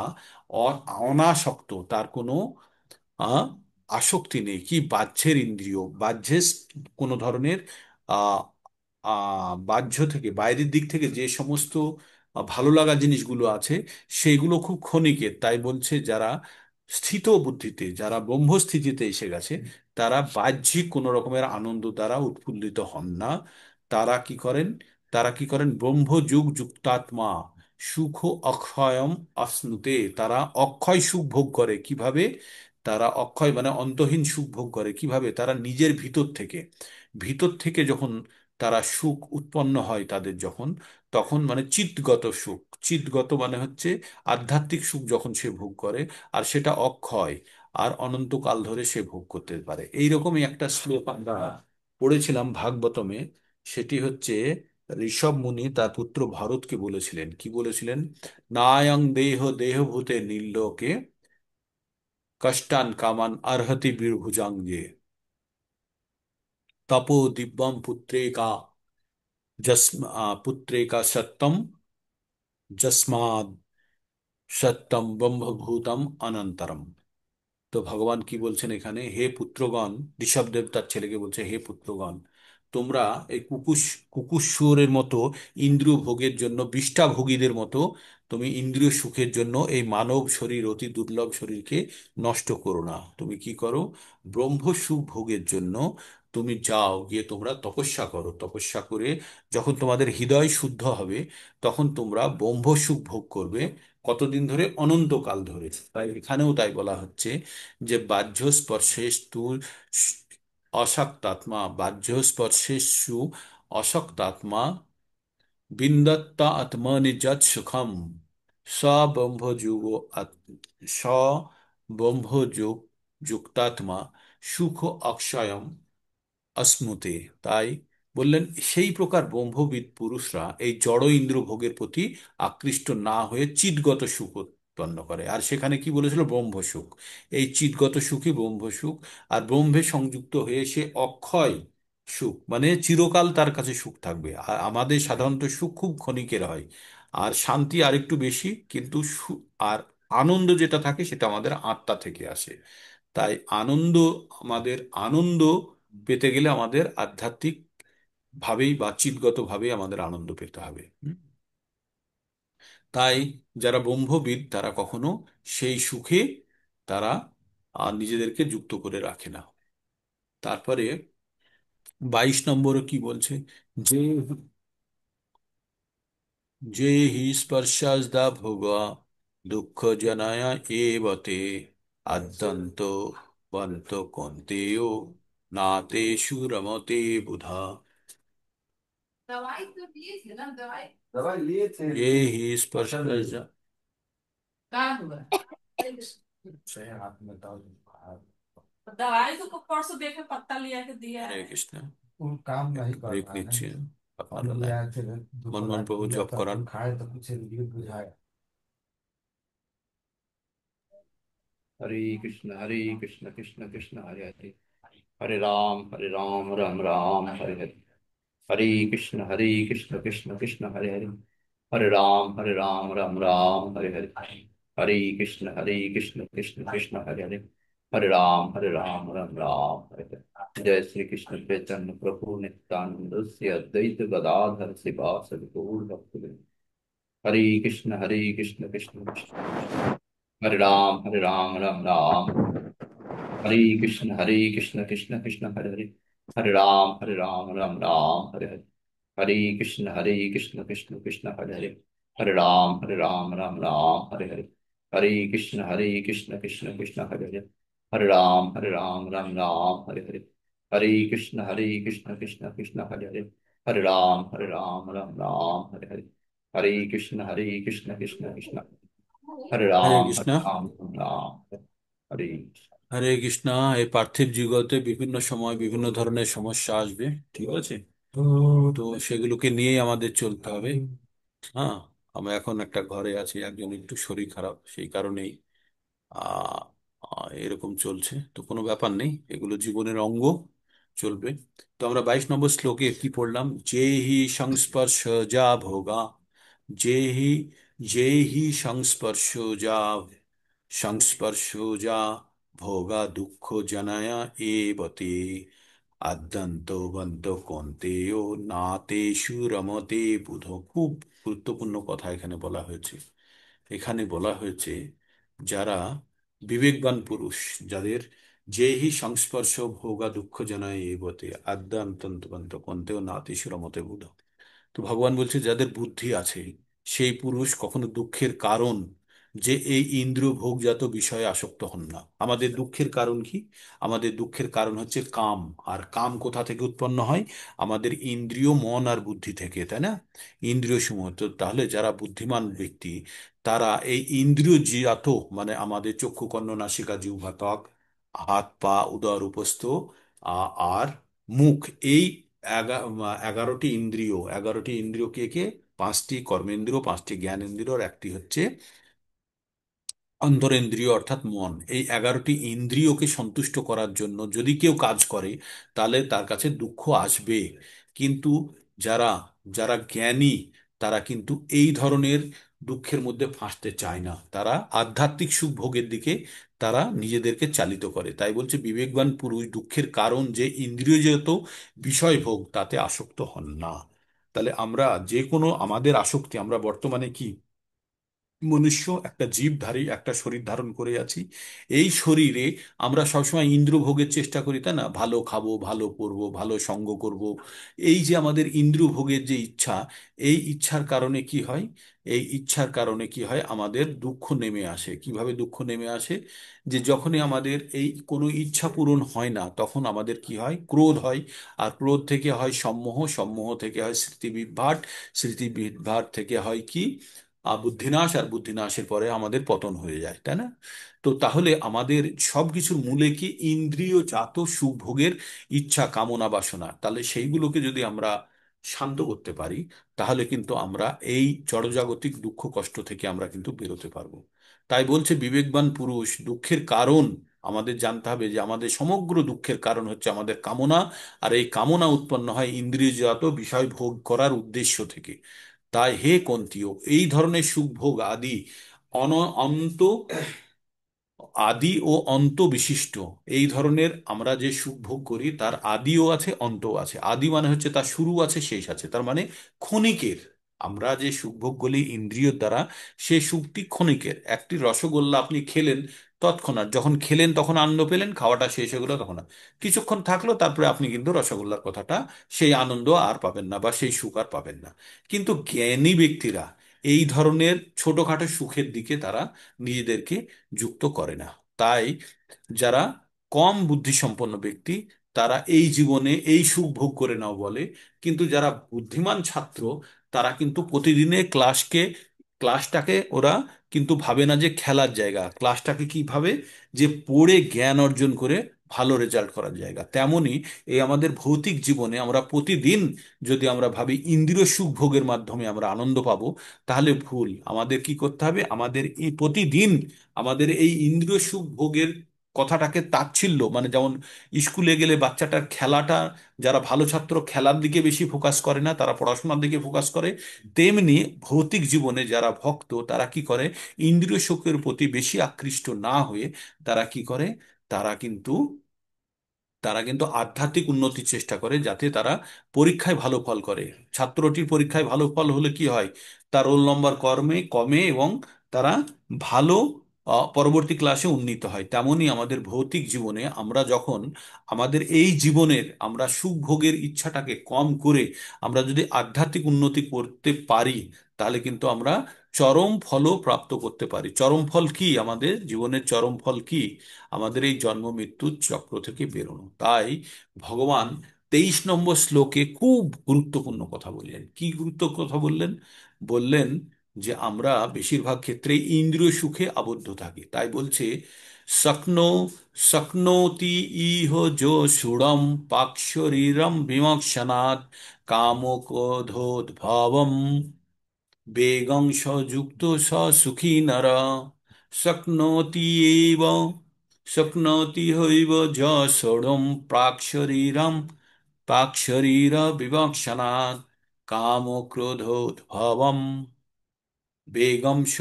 অনাসক্ত, তার কোনো আহ, আসক্তি নেই। কি? বাহ্যের ইন্দ্রিয়, বাহ্যের কোনো ধরনের আহ বাহ্য থেকে, বাইরের দিক থেকে যে সমস্ত ভালো লাগা জিনিসগুলো আছে, সেইগুলো খুব ক্ষণিকের। তাই বলছে যারা স্থিত বুদ্ধিতে, যারা ব্রহ্মস্থিতিতে এসে গেছে, তারা বাহ্যিক কোনো রকমের আনন্দ দ্বারা উৎফুল্লিত হন না। তারা কি করেন? ব্রহ্মযোগ যুক্তাত্মা সুখ অক্ষয়ম অশ্নুতে। তারা অক্ষয় সুখ ভোগ করে। কিভাবে? তারা অক্ষয় মানে অন্তহীন সুখ ভোগ করে। কিভাবে? তারা নিজের ভিতর থেকে যখন তারা সুখ উৎপন্ন হয় তাদের, যখন তখন মানে চিৎগত সুখ। চিৎগত মানে হচ্ছে আধ্যাত্মিক সুখ যখন সে ভোগ করে, আর সেটা অক্ষয়, আর অনন্তকাল ধরে সে ভোগ করতে পারে। এইরকমই একটা শ্লোক আমরা পড়েছিলাম ভাগবতমে। সেটি হচ্ছে ঋষভ মুনি তার পুত্র ভরতকে বলেছিলেন। কি বলেছিলেন? নায়ং দেহভূতে নীল্লোকে কষ্টান কামান আরহতি বীরভুজাঙ্গে তপো দিব্যম পুত্রেকা সত্যম যস্মাদ সত্যম ব্রহ্মভূতম অনন্তরম। তো ভগবান কি বলছেন এখানে? হে পুত্রগণ, ঋষভ দেবতার ছেলেকে বলছে, হে পুত্রগণ, তোমরা এই কুকুশ্বরের মতো ইন্দ্রিয় ভোগের জন্য, বিষ্ঠাভোগীদের মতো তুমি ইন্দ্রিয় সুখের জন্য এই মানব শরীর, অতি দুর্লভ শরীরকে নষ্ট করো না। তুমি কি করো? ব্রহ্ম সুখ ভোগের জন্য তুমি যাও, গিয়ে তোমরা তপস্যা করো। তপস্যা করে যখন তোমাদের হৃদয় শুদ্ধ হবে, তখন তোমরা ব্রহ্ম সুখ ভোগ করবে। কতদিন ধরে? অনন্তকাল ধরে। তাই এখানেও তাই বলা হচ্ছে যে বাহ্য স্পর্শেস্তু অশক্তাত্মা, বাহ্য স্পর্শেষু অশক্তাত্মা বিন্দত্তা আত্মনি যৎ সুখম স ব্রহ্মযোগ স ব্রহ্মযোগ যুক্তাত্মা সুখ অক্ষয়ম অশ্নুতে। তাই বললেন, সেই প্রকার ব্রহ্মবিদ পুরুষরা এই জড় ইন্দ্র ভোগের প্রতি আকৃষ্ট না হয়ে চিৎগত সুখ উৎপন্ন করে। আর সেখানে কি বলেছিল? ব্রহ্ম সুখ। এই চিৎগত সুখই ব্রহ্ম সুখ। আর ব্রহ্মে সংযুক্ত হয়ে সে অক্ষয় সুখ মানে চিরকাল তার কাছে সুখ থাকবে। আর আমাদের সাধারণত সুখ খুব ক্ষণিকের হয়, আর শান্তি আরেকটু বেশি, কিন্তু আর আনন্দ যেটা থাকে সেটা আমাদের আত্মা থেকে আসে। তাই আমাদের আনন্দ পেতে গেলে আমাদের আধ্যাত্মিক ভাবেই বা চিৎগত ভাবেই আমাদের আনন্দ পেতে হবে। তাই যারা ব্রহ্মবিদ তারা কখনো সেই সুখে তারা নিজেদেরকে যুক্ত করে রাখে না। তারপরে 22 নম্বরে কি বলছে? যে যে হি স্পর্শাদা ভোগ দুঃখ জনায় এবতে আদ্যন্ত বন্ত কন্তেয় নাতেষু রমতে বুধা। दवाई लिए थे। ये ही स्पर्श सही हाथ में था। दवाई तो परसों देखे पत्ता लिया के दिया हरे है। कृष्ण। वो काम नहीं कर ब्रेक रहा है নিচ্ছে, नहीं। কথা हम भी নাই। आए थे दोपहर মনমোহন रात প্রভু पूजा জব तब করান। हम खाए तो कुछ रिव्यू बुझाए। हरे कृष्ण कृष्ण कृष्ण हरे हरे, हरे राम राम राम हरे हरे, हरे कृष्ण कृष्ण कृष्ण हरे हरे, हरे राम राम राम हरे हरे, हरे कृष्ण कृष्ण कृष्ण हरे हरे, हरे राम राम राम हरे हरे। जय श्री कृष्ण चैतन्य प्रभु नित्यानंद श्री अद्वैत गदाधर शिवासदि गौर भक्तवृंद। हरे कृष्ण कृष्ण कृष्ण, हरे राम राम राम, हरे कृष्ण कृष्ण कृष्ण हरे हरे, हरे राम राम राम हरे हरे, हरे कृष्ण कृष्ण कृष्ण हरे हरे, हरे राम राम राम हरे हरे, हरे कृष्ण कृष्ण कृष्ण हरे हरे, हरे राम राम राम हरे हरे, हरे कृष्ण कृष्ण कृष्ण हरे हरे, हरे राम राम राम हरे हरे, हरे कृष्ण कृष्ण कृष्ण, হরে हरे কৃষ্ণ। राम राम राम हरे। হরে কৃষ্ণ। এই পার্থিব জগতে বিভিন্ন সময় বিভিন্ন ধরনের সমস্যা আসবে, ঠিক আছে? তো সেগুলোকে নিয়েই আমাদের চলতে হবে। হ্যাঁ, আমরা এখন একটা ঘরে আছি, একজন একটু শরীর খারাপ, সেই কারণেই আহ এরকম চলছে। তো কোনো ব্যাপার নেই, এগুলো জীবনের অঙ্গ, চলবে। তো আমরা 22 নম্বর শ্লোকে কি পড়লাম? যে হি সংস্পর্শ যা ভোগা, যে হি যে হি সংস্পর্শ যা সংস্পর্শ যা ভোগা দুঃখ জানায়া এবতে আদ্যন্ত বন্ত কন্তেয় নাতেষু রমতে বুধ। খুব গুরুত্বপূর্ণ কথা এখানে বলা হয়েছে। এখানে বলা হয়েছে যারা বিবেকবান পুরুষ, যাদের যেহি সংস্পর্শ ভোগা দুঃখ জানায় এবতে আদ্যান্তন্ত কন্তেও নাতিশু রমতে বুধ। তো ভগবান বলছে যাদের বুদ্ধি আছে সেই পুরুষ কখনো দুঃখের কারণ, যে এই ইন্দ্রিয় ভোগজাত বিষয়ে আসক্ত হন না। আমাদের দুঃখের কারণ কি? আমাদের দুঃখের কারণ হচ্ছে কাম। আর কাম কোথা থেকে উৎপন্ন হয়? আমাদের ইন্দ্রিয়, মন আর বুদ্ধি থেকে, তাই না? ইন্দ্রিয় সমূহ। তো তাহলে যারা বুদ্ধিমান ব্যক্তি, তারা এই ইন্দ্রিয় জাত, মানে আমাদের চক্ষু, কর্ণ, নাসিকা, জিহ্বা, ত্বক, হাত, পা, উদর, উপস্থ আর মুখ, এই 11টি ইন্দ্রিয়, 11টি ইন্দ্রিয় কে কে? 5টি কর্মেন্দ্রিয়, 5টি জ্ঞানেন্দ্রিয়, আর একটি হচ্ছে অন্তরেন্দ্রিয় অর্থাৎ মন। এই 11টি ইন্দ্রিয়কে সন্তুষ্ট করার জন্য যদি কেউ কাজ করে, তাহলে তার কাছে দুঃখ আসবে। কিন্তু যারা যারা জ্ঞানী, তারা কিন্তু এই ধরনের দুঃখের মধ্যে ফাঁসতে চায় না। তারা আধ্যাত্মিক সুখ ভোগের দিকে তারা নিজেদেরকে চালিত করে। তাই বলছে বিবেকবান পুরুষ দুঃখের কারণ যে ইন্দ্রিয়জাত বিষয় ভোগ, তাতে আসক্ত হন না। তাহলে আমরা যে কোনো আমাদের আসক্তি, আমরা বর্তমানে কি মনুষ্য, একটা জীবধারী, একটা শরীর ধারণ করে আছি। এই শরীরে আমরা সবসময় ইন্দ্র ভোগের চেষ্টা করি, তাই না? ভালো খাবো, ভালো পরবো, ভালো সঙ্গ করব। এই যে আমাদের ইন্দ্র ভোগের যে ইচ্ছা, এই ইচ্ছার কারণে কি হয়? এই ইচ্ছার কারণে কি হয়? আমাদের দুঃখ নেমে আসে। কিভাবে দুঃখ নেমে আসে? যে যখনই আমাদের এই কোনো ইচ্ছা পূরণ হয় না, তখন আমাদের কি হয়? ক্রোধ হয়। আর ক্রোধ থেকে হয় সম্মোহ, সম্মোহ থেকে হয় স্মৃতিবিভ্রাট, স্মৃতিবিভ্রাট থেকে হয় কি? বুদ্ধিনাশ, আর বুদ্ধিনাশের পরে আমাদের পতন হয়ে যায়, তাই না? তো তাহলে আমাদের সবকিছুর মূলে কি? ইন্দ্রিয় জাত সুখ ভোগের ইচ্ছা, কামনা, বাসনা। তাহলে সেইগুলোকে যদি আমরা শান্ত করতে পারি, তাহলে কিন্তু আমরা এই জড়জাগতিক দুঃখ কষ্ট থেকে আমরা কিন্তু বেরোতে পারবো। তাই বলছে বিবেকবান পুরুষ দুঃখের কারণ আমাদের জানতে হবে, যে আমাদের সমগ্র দুঃখের কারণ হচ্ছে আমাদের কামনা। আর এই কামনা উৎপন্ন হয় ইন্দ্রিয়জাত বিষয় ভোগ করার উদ্দেশ্য থেকে। তাই হে কন্তীয়, এই ধরনের সুখ ভোগ আদি অন্ত, আদি ও অন্ত বিশিষ্ট, এই ধরনের আমরা যে সুখ ভোগ করি তার আদিও আছে, অন্তও আছে। আদি মানে হচ্ছে তার শুরু আছে, শেষ আছে, তার মানে ক্ষণিকের। আমরা যে সুখ ভোগ করি ইন্দ্রিয়র দ্বারা, সে সুখটি ক্ষণিকের। একটি রসগোল্লা আপনি খেলেন, তৎক্ষণাৎ যখন খেলেন তখন আনন্দ পেলেন, খাওয়াটা শেষ হয়ে গেলো তখন কিছুক্ষণ থাকলো, তারপরে আপনি কিন্তু রসগোল্লার কথাটা, সেই আনন্দ আর পাবেন না, বা সেই সুখ আর পাবেন না। কিন্তু জ্ঞানী ব্যক্তিরা এই ধরনের ছোটখাটো সুখের দিকে তারা নিজেদেরকে যুক্ত করে না। তাই যারা কম বুদ্ধিসম্পন্ন ব্যক্তি, তারা এই জীবনে এই সুখ ভোগ করে নাও বলে। কিন্তু যারা বুদ্ধিমান ছাত্র, তারা কিন্তু প্রতিদিনে ক্লাসটাকে ওরা কিন্তু ভাবে না যে খেলার জায়গা। ক্লাসটাকে কি ভাবে? যে পড়ে জ্ঞান অর্জন করে ভালো রেজাল্ট করার জায়গা। তেমনি এই আমাদের ভৌতিক জীবনে আমরা প্রতিদিন যদি আমরা ভাবি ইন্দ্রিয় সুখ ভোগের মাধ্যমে আমরা আনন্দ পাবো, তাহলে ভুল। আমাদের কি করতে হবে? আমাদের এই প্রতিদিন আমাদের এই ইন্দ্রিয় সুখ ভোগের কথাটাকে তাচ্ছিল্য, মানে যেমন স্কুলে গেলে বাচ্চাটার খেলাটা, যারা ভালো ছাত্র খেলার দিকে বেশি ফোকাস করে না, তারা পড়াশোনার দিকে ফোকাস করে, তেমনি ভৌতিক জীবনে যারা ভক্ত তারা কি করে? ইন্দ্রিয় সুখের প্রতি বেশি আকৃষ্ট না হয়ে তারা কি করে? তারা কিন্তু তারা কিন্তু আধ্যাত্মিক উন্নতির চেষ্টা করে, যাতে তারা পরীক্ষায় ভালো ফল করে। ছাত্রটির পরীক্ষায় ভালো ফল হলে কি হয়? তার রোল নম্বর কমে কমে এবং তারা ভালো পরবর্তী ক্লাসে উন্নীত হয়। তেমনি আমাদের ভৌতিক জীবনে আমরা যখন আমাদের এই জীবনের আমরা সুখ ভোগের ইচ্ছাটাকে কম করে আমরা যদি আধ্যাত্মিক উন্নতি করতে পারি, তাহলে কিন্তু আমরা চরম ফলও প্রাপ্ত করতে পারি। চরম ফল কি? আমাদের জীবনের চরম ফল কি? আমাদের এই জন্ম মৃত্যুর চক্র থেকে বেরোনো। তাই ভগবান 23 নম্বর শ্লোকে খুব গুরুত্বপূর্ণ কথা বললেন। কি গুরুত্ব কথা বললেন? বললেন যে আমরা বেশিরভাগ ক্ষেত্রে ইন্দ্রিয় সুখে আবদ্ধ থাকি। তাই বলছে, শক্নো শক্নোতি ইহ যো সুড়ম পাক শরীরম বিমক্ষণাৎ কামক্রোধোদ্ভবম বেগং যুক্ত স সুখী নর শক্নোতি এব শক্নোতি হইব য ষোড়ম প্রাক শরীর বিবক্ষণাৎ কাম ক্রোধোদ্ভবম বেগম স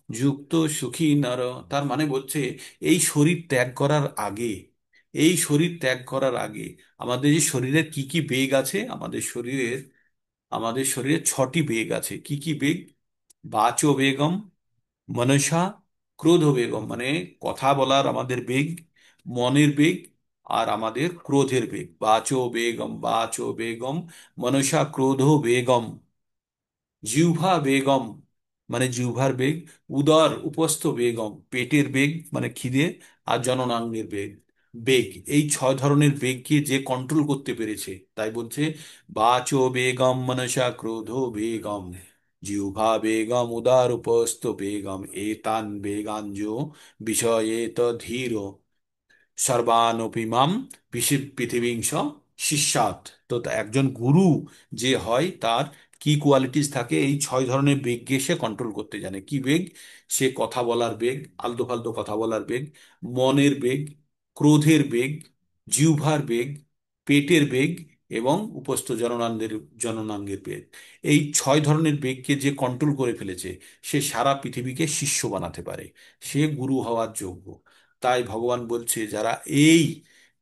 যুক্ত সুখী নর। তার মানে বলছে, এই শরীর ত্যাগ করার আগে, এই শরীর ত্যাগ করার আগে আমাদের যে শরীরের কি কি বেগ আছে, আমাদের শরীরে 6টি বেগ আছে। কি কি বেগ? বাচো বেগম, মনসা, ক্রোধ বেগম মানে কথা বলার আমাদের বেগ, মনের বেগ, আর আমাদের ক্রোধের বেগ। বাচো বেগম, মনসা ক্রোধ বেগম, জিহ্বা বেগম মানে জিহ্বার বেগ, উদর উপস্থ বেগম পেটের বেগ মানে খিদে, আর জননাঙ্গের বেগ বেগ এই 6 ধরনের বেগকে যে কন্ট্রোল করতে পেরেছে, তাই বলছে বাচো বেগম মনসা ক্রোধ বেগম জিহ্বা বেগম উদার উপস্থ বেগম এতান বেগাঞ্জো বিষয়েত ধীর সর্বানপি মাম পৃথিবীংশ শিষ্যাৎ। তো একজন গুরু যে হয় তার কি কোয়ালিটিস থাকে? এই 6 ধরনের বেগকে সে কন্ট্রোল করতে জানে। কি বেগ? সে কথা বলার বেগ, আলতু ফালতু কথা বলার বেগ, মনের বেগ, ক্রোধের বেগ, জিহ্বার বেগ, পেটের বেগ এবং উপস্থ জননাঙ্গের বেগ। এই 6 ধরনের বেগকে যে কন্ট্রোল করে ফেলেছে, সে সারা পৃথিবীকে শিষ্য বানাতে পারে, সে গুরু হওয়ার যোগ্য। তাই ভগবান বলছে, এই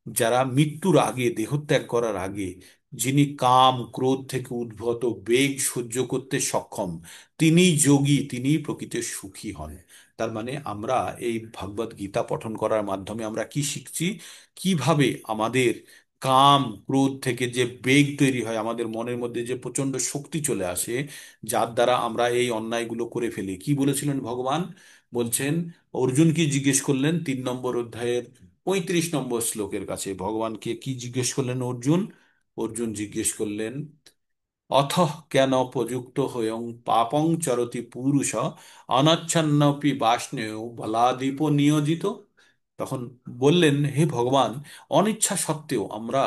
যারা মৃত্যুর আগে, দেহত্যাগ করার আগে, যিনি কাম ক্রোধ থেকে উদ্ভূত বেগ সহ্য করতে সক্ষম, তিনি যোগী, তিনি প্রকৃত সুখী হন। তার মানে আমরা এই ভগবত গীতা পঠন করার মাধ্যমে আমরা কি শিখছি? কিভাবে আমাদের কাম ক্রোধ থেকে যে বেগ তৈরি হয়, আমাদের মনের মধ্যে যে প্রচন্ড শক্তি চলে আসে, যার দ্বারা আমরা এই অন্যায়গুলো করে ফেলি। কি বলেছিলেন ভগবান? বলছেন, অর্জুনকে জিজ্ঞেস করলেন 3 নম্বর অধ্যায়ের 35 নম্বর শ্লোকের কাছে। ভগবানকে কি জিজ্ঞেস করলেন অর্জুন? অর্জুন জিজ্ঞেস করলেন, অথঃ কেন প্রযুক্ত হয়ং পাপং চরতি পুরুষ অনচ্ছন্নপি বাষ্ণেয় বলাদীপ নিয়োজিত। তখন বললেন, হে ভগবান, অনিচ্ছা সত্ত্বেও আমরা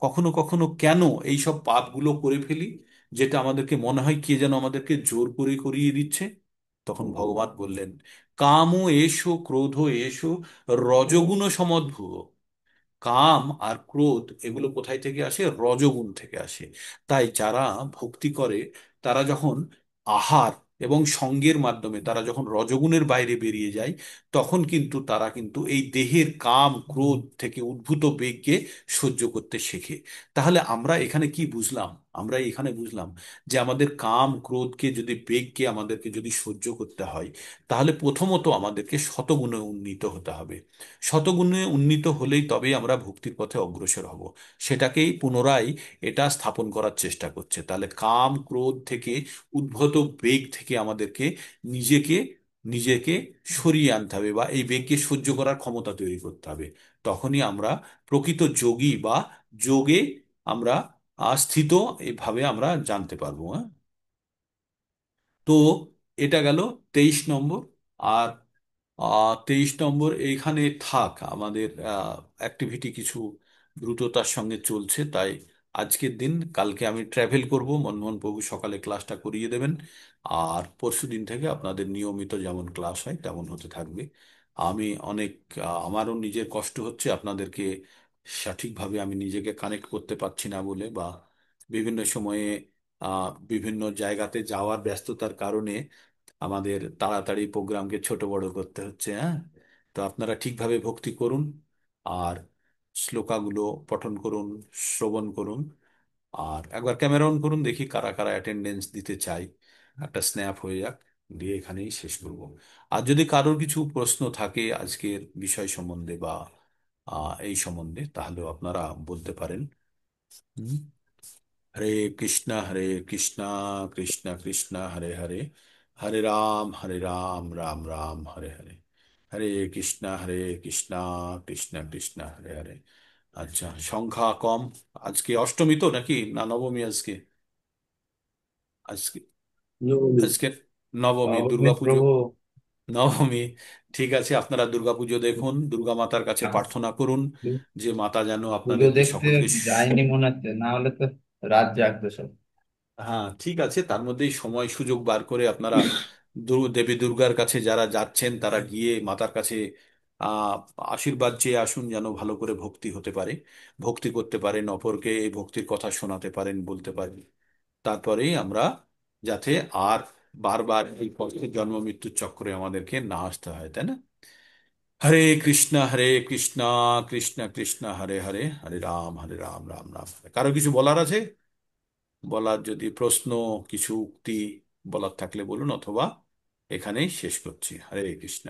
কখনো কখনো কেন এই সব পাপগুলো করে ফেলি, যেটা আমাদেরকে মনে হয় কে যেন আমাদেরকে জোর করে করিয়ে দিচ্ছে। তখন ভগবান বললেন, কাম এষো ক্রোধ এষো রজগুণ সমদ্ভুব। কাম আর ক্রোধ এগুলো কোথায় থেকে আসে? রজগুণ থেকে আসে। তাই যারা ভক্তি করে, তারা যখন আহার এবং সঙ্গের মাধ্যমে তারা যখন রজগুণের বাইরে বেরিয়ে যায়, তখন কিন্তু তারা কিন্তু এই দেহের কাম ক্রোধ থেকে উদ্ভূত বেগকে সহ্য করতে শেখে। তাহলে আমরা এখানে কি বুঝলাম? আমরা এখানে বুঝলাম যে আমাদের কাম ক্রোধকে যদি, বেগকে আমাদেরকে যদি সহ্য করতে হয়, তাহলে প্রথমত আমাদেরকে শতগুণে উন্নীত হতে হবে। শতগুণে উন্নীত হলেই তবেই আমরা ভক্তির পথে অগ্রসর হব। সেটাকেই পুনরায় এটা স্থাপন করার চেষ্টা করছে। তাহলে কাম ক্রোধ থেকে উদ্ভূত বেগ থেকে আমাদেরকে নিজেকে নিজেকে সরিয়ে আনতে হবে, বা এই বেগকে সহ্য করার ক্ষমতা তৈরি করতে হবে। তখনই আমরা প্রকৃত যোগী বা যোগে আমরা স্থিত এভাবে আমরা জানতে পারবো। হ্যাঁ, তো এটা গেল 23 নম্বর। আর 23 নম্বর এইখানে থাক, আমাদের অ্যাক্টিভিটি কিছু দ্রুততার সঙ্গে চলছে, তাই আজকের দিন, কালকে আমি ট্রাভেল করব, মনমোহন বাবু সকালে ক্লাসটা করিয়ে দেবেন। আর পরশু দিন থেকে আপনাদের নিয়মিত যেমন ক্লাস হয় তেমন হতে থাকবে। আমি অনেক আমারও নিজের কষ্ট হচ্ছে, আপনাদেরকে সঠিকভাবে আমি নিজেকে কানেক্ট করতে পারছি না বলে, বা বিভিন্ন সময়ে বিভিন্ন জায়গাতে যাওয়ার ব্যস্ততার কারণে আমাদের তাড়াতাড়ি প্রোগ্রামকে ছোট বড় করতে হচ্ছে। হ্যাঁ, তো আপনারা ঠিকভাবে ভক্তি করুন, আর শ্লোকাগুলো পঠন করুন, শ্রবণ করুন। আর একবার ক্যামেরা অন করুন, দেখি কারা কারা অ্যাটেন্ডেন্স দিতে চাই। একটা স্ন্যাপ হয়ে যাক, দিয়ে এখানেই শেষ করব। আর যদি কারোর কিছু প্রশ্ন থাকে আজকের বিষয় সম্বন্ধে বা এই সম্বন্ধে, তাহলেও আপনারা বলতে পারেন। হুম। হরে কৃষ্ণ কৃষ্ণ কৃষ্ণ কৃষ্ণ হরে হরে, হরে রাম রাম রাম হরে হরে, হরে কৃষ্ণ কৃষ্ণ কৃষ্ণ হরে হরে। আচ্ছা, সংখ্যা কম। আজকে অষ্টমী তো নাকি না নবমী আজকে? আজকে নবমী। আজকে নবমী, নবমী দুর্গাপুজো। প্রভু। নবমী। ঠিক আছে, আপনারা দুর্গাপুজো দেখুন, দুর্গা মাতার কাছে প্রার্থনা করুন যে মাতা যেন পুজো আপনাদেরকে দেখতে সকলকে যায়নি মনে হচ্ছে, না হলে তো রাত জাগতো সব। হ্যাঁ ঠিক আছে, তার মধ্যেই সময় সুযোগ বার করে আপনারা দেবী দুর্গার কাছে যারা যাচ্ছেন তারা গিয়ে মাতার কাছে আহ আশীর্বাদ চেয়ে আসুন, যেন ভালো করে ভক্তি হতে পারে, ভক্তি করতে পারেন, অপরকে এই ভক্তির কথা শোনাতে পারেন, বলতে পারেন। তারপরেই আমরা যাতে আর বারবার এই কষ্টের জন্ম মৃত্যুর চক্রে আমাদেরকে না আসতে হয়, তাই না? হরে কৃষ্ণ কৃষ্ণ কৃষ্ণ হরে হরে, হরে রাম রাম রাম হরে। কারো কিছু বলার আছে? বলার যদি প্রশ্ন, কিছু উক্তি বলার থাকলে বলুন, অথবা এখানেই শেষ করছি। হরে কৃষ্ণ।